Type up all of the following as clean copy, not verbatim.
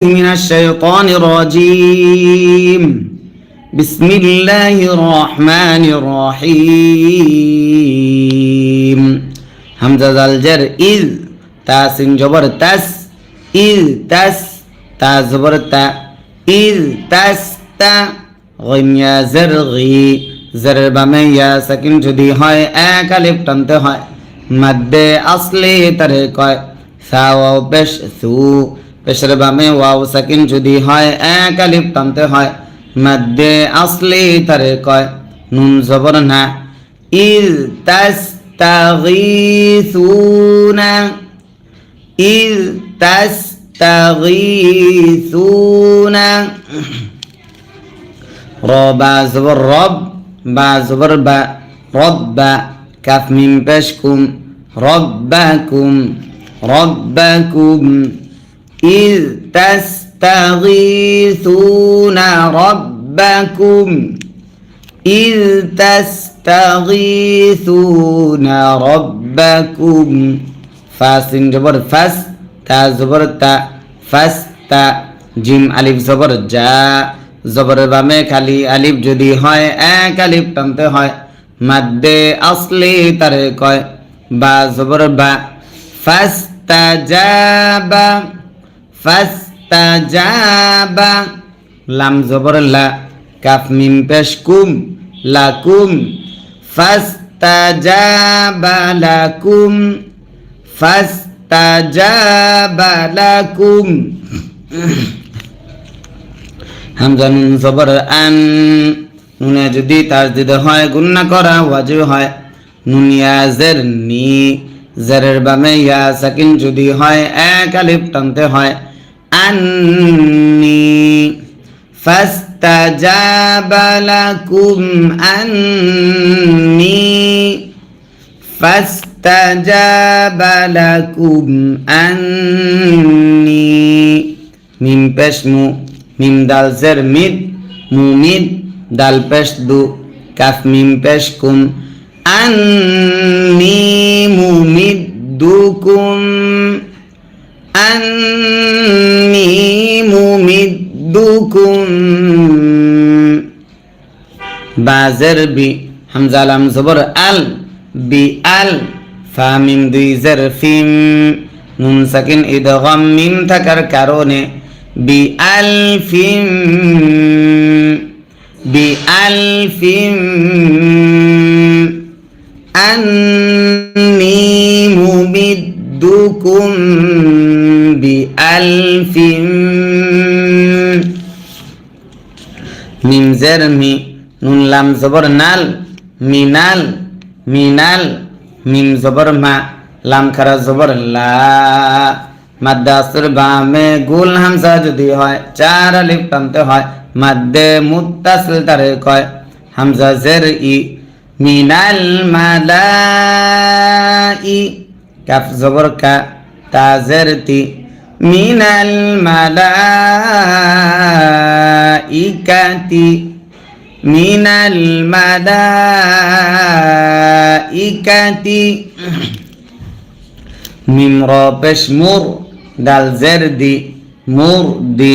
من الشيطان الرجيم بسم الله الرحمن الرحيم همزة الجر إذ تاسين جبر تس إذ تس تا زبر تا إذ تس تا غين يا زرغي زر بامে ইয়া সাকিন যদি হয় এক আলিফ টানতে হয় মধ্যে আসলে তারে কয় সাওয়া পেশ সু পেশের বামে ওয়াও সাকিন যদি হয় এক আলিফ টানতে হয় মধ্যে আসলে তারে কয় নুন জবর না ইজ তাস্তাগীসুনা ইজ তাস্তাগীসুনা রবা জবর রব বা জবর বা রব্বা কাফ মিম পেশ কুম রব্বাকুম রব্বাকুম إذ تستغيثون ربكم إذ تستغيثون ربكم فاسين جبر فاس تا زبر تا فاس تا জিম আলিফ জবর জা জবর বামে খালি আলিফ যদি হয় এক আলিফ টানতে হয় মাদ্দে আসলে তারে কয় বা জবর বা ফাস্তাজাবা ফাস্তাজাবা লাম জবর লা কাফ মিম পেশ কুম লাকুম ফাস্তাজাবা লাকুম ফাস্তাজাবা লাকুম হামজা নুন জবর আন নুনে যদি তাসদিদ হয় গুণনা করা ওয়াজিব হয় নুন ইয়া জের নি জেরের বামে ইয়া সাকিন যদি হয় এক আলিফ টানতে হয় আন্নি ফাস্তাজাবা লাকুম আন্নি ফাস্তাজাবা লাকুম আন্নি মিম পেশ মু মিম দাল জের মিদ মুমিদ দাল পেশ দু কাফ মিম পেশ কুম আন্নি মুমিদ্দুকুম أني ممدكم بازر بي حمزة لام زبر ال بي ال فاميم দুই জের ফিম নুন সাকিন ইদগাম মিম থাকার কারণে বি আলফিম আন্নি মুমিদ্দুকুম বিআলফিম মিম জের মি নুন লাম জবর নাল মিনাল মিনাল মিম জবর মা লাম খারা জবর লা মাদ্দা আসর বামে গুল হামজা যদি হয় চার আলিফ টানতে হয় মাদ্দে মুত্তাসিল তারে কয় হামজা জের ই মিনাল মালাই কাফ জবর কা তা জের তি মিনাল মালাইকাতি মিনাল মালাইকাতি মিম র পেশ মুর দাল জের দি মুর দি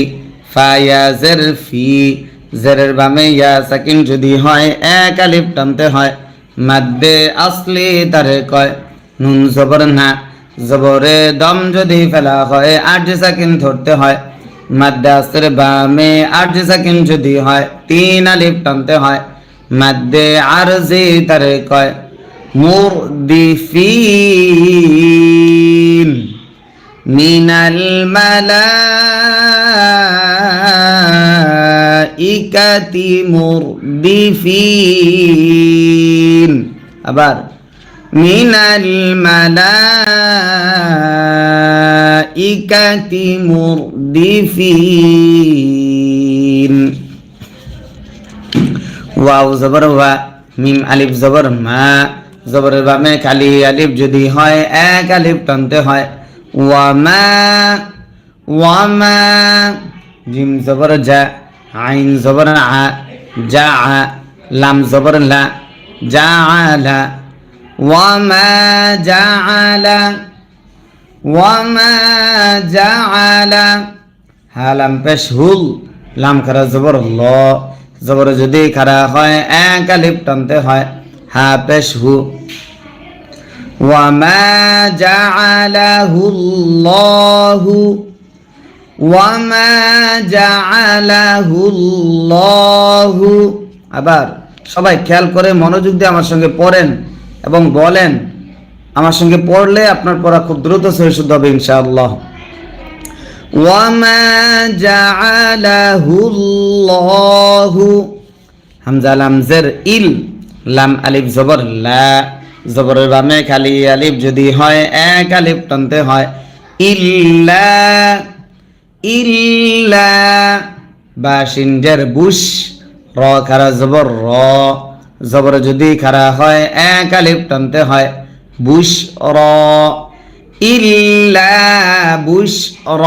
ফা ইয়া জের ফি জেরের বামে ইয়া সাকিন যদি হয় এক আলিফ টানতে হয় মাদ্দে আসলি তারে কয় নুন জবর না জবরে দম যদি ফেলা হয় আট সাকিন ধরতে হয় মাদ্দে আসর বামে আট সাকিন যদি হয় তিন আলিফ টানতে হয় মাদ্দে আরজি তারে কয় মুরদিফিন মিনাল মালাইকাতি মুরদিফিন আবার মিনাল মালাইকাতি মুরদিফিন ওয়াও জবর ওয়া মিম আলিফ জবর মা জবরের বামে খালি আলিফ যদি হয় এক আলিফ টানতে হয় ওয়ামা ওয়ামা জিম জবর জা আইন জবর আ জা লাম জবর লা জাআলা ওয়ামা জাআলা হা লাম পেশ হুল, লাম খারা জবর ল, জবর যদি খারা হয় এক আলিফ টানতে হয়, হা পেশ হু। ওয়ামা জাআলাহুল্লাহু, ওয়ামা জাআলাহুল্লাহু। আবার সবাই খেয়াল করে মনোযোগ দিয়ে আমার সঙ্গে পড়েন এবং বলেন। আমার সঙ্গে পড়লে আপনার পড়া খুব দ্রুত সহি শুদ্ধ হবে ইনশাআল্লাহ। ওয়ামা জাআলাহুল্লাহু, হামজা লাম জের ইল, লাম আলিফ জবর লা, জবরের বামে খালি আলিফ যদি হয় এক আলিফ টানতে হয়, ইল্লা, ইল্লা। বা শিন জের বুশ, র খারা জবর র, জবর যদি খারা হয় এক আলিফ টানতে হয়, বুশ র, ইল্লা বুশ র,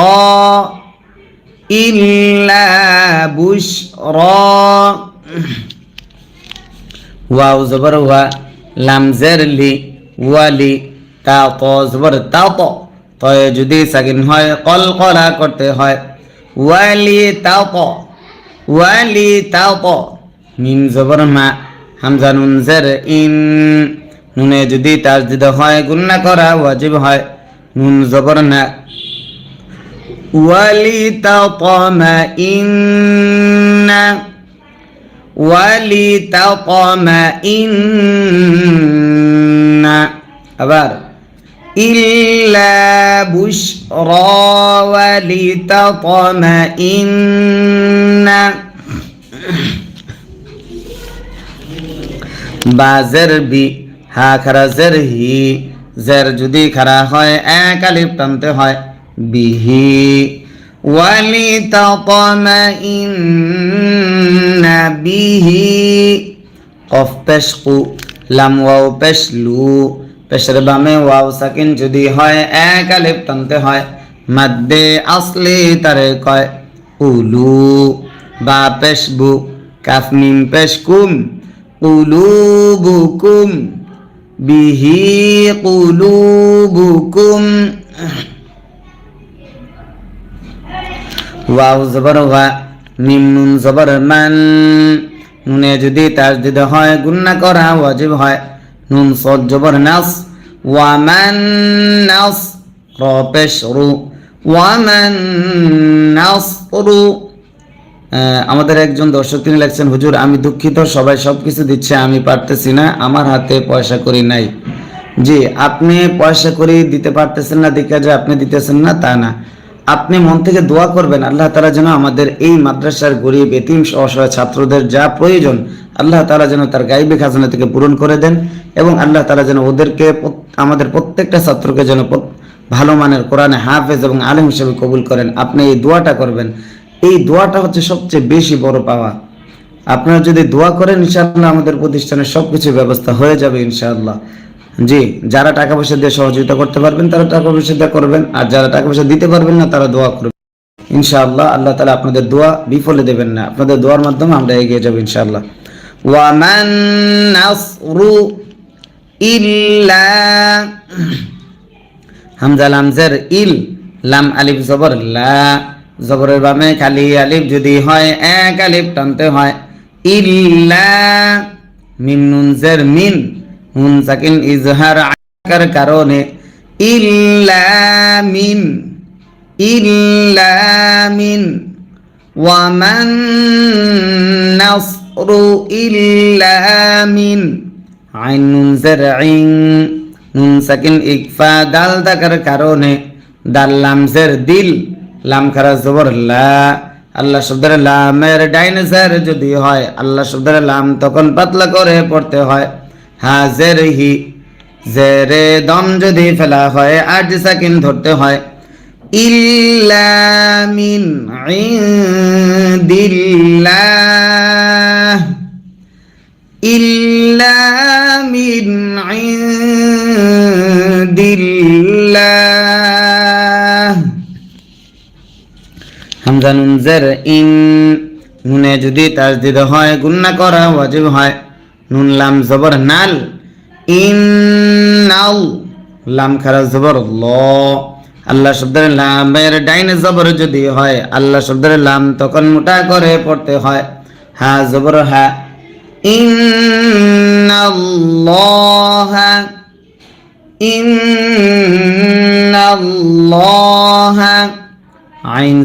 ইল্লা বুশ র। ওয়াও জবর ওয়া, লাম জের লি, ওয়ালি, তা ত জবর তা ত, তয়ে যদি সাকিন হয় কলকলা করতে হয়, ওয়ালি তা ত, ওয়ালি তা ত। মিম জবর মা, হামজা নুন জের ইন, নুনে যদি তাসদিদ হয় গুন্না করা ওয়াজিব হয়, নুন জবর না, ওয়ালি তা ত মা ইন্না, ওয়ালি তা ত মা ইন্না। আবার ইল্লা বুশরা ওয়ালি তা ত মা ইন্না। বা জের বি, হা খারা জের হি, জের যদি খারা হয় এক আলিফ টানতে হয়, বিহি, ওয়ালি তাতমাইন্না বিহি। কফ পেশ কু, লাম ওয়াও পেশ লু, পেশের বামে ওয়াও সাকিন যদি হয় এক আলিফ টানতে হয়, মাদ্দে আসলি তারে কয় উলু। বা পেশ বু, কাফ মিম পেশ কুম, কুলুবুকুম, বিহি কুলুবুকুম। ওয়াও জবর ওয়া, মিম নুন জবর মান, নুনে যদি তাসদিদ হয় গুন্না করা ওয়াজিব হয়, নুন সদ জবর নাস, ওয়ামান নাস, র পেশ রু, ওয়ামান নাসরু। আমাদের একজন দর্শক তিনি লিখছেন, হুজুর আমি দুঃখিত, সবাই সবকিছু দিচ্ছে, আমি পারতেছি না, আমার হাতে পয়সা করি নাই। জি, আপনি পয়সা করি দিতে পারতেছেন না দেখে যে আপনি দিতেছেন না তা না, আপনি মন থেকে দোয়া করবেন আল্লাহ তাআলা যেন আমাদের এই মাদ্রাসার গরিব এতিম অসহায় ছাত্রদের যা প্রয়োজন আল্লাহ তাআলা যেন তার গায়বী খাজানা থেকে পূরণ করে দেন, এবং আল্লাহ তাআলা যেন ওদেরকে আমাদের প্রত্যেকটা ছাত্রকে যেন ভালো মানের কোরআনে হাফেজ এবং আলেম হিসেবে কবুল করেন। আপনি এই দোয়াটা করবেন, এই দোয়াটা হচ্ছে সবচেয়ে বেশি বড় পাওয়া। আপনারা যদি দোয়া করেন ইনশাআল্লাহ আমাদের প্রতিষ্ঠানের সবকিছু ব্যবস্থা হয়ে যাবে ইনশাআল্লাহ। জি, যারা টাকা পয়সা দিয়ে সহযোগিতা করতে পারবেন তারা টাকা পয়সা দিয়ে করবেন, আর যারা টাকা পয়সা দিতে পারবেন না তারা দোয়া করবেন ইনশাআল্লাহ। আল্লাহ তাআলা আপনাদের দোয়া বিফলে দেবেন না, আপনাদের দোয়ার মাধ্যমে আমরা এগিয়ে যাব ইনশাআল্লাহ। ওয়া মান নাসরু ইল্লা, হামজা লাম জের ইল, লাম আলিফ জবর লা, জবরের বামে খালি আলিফ যদি হয় এক আলিফ টানতে হয়, ইল্লা। মিম নুন জের মিন, নুন সাকিন ইজহার আকার কারণে, ইল্লা মিন, ইল্লা মিন। ওয়ামান নাসরু ইল্লা মিন, আইন নুন জের ইন, নুন সাকিন ইকফা দাল থাকার কারণে, দাল লাম জের দিল, লাম খারা জবর লা। আল্লাহ শব্দের লামের ডাইনে জের যদি হয় আল্লাহ শব্দের লাম তখন পাতলা করে পড়তে হয়, হাজের হি, জেরে দম যদি ফেলা হয় আট সাকিন ধরতে হয়, ইল্লা মিন ইনদিল্লাহ, ইল্লা মিন ইনদিল্লাহ। হামজা নুন জের ইন, নুনে যদি তাসদিদ হয় গুন্না করা ওয়াজিব হয়, নুন লাম জবর নাল, ইন্নাল, লাম খারা জবর ল, আল্লাহ শব্দের লামের ডাইনে জবর যদি হয় আল্লাহ শব্দের লাম তখন মোটা করে পড়তে হয় হা জবর হা ইন্নাল্লাহা ইন্নাল্লাহা আইন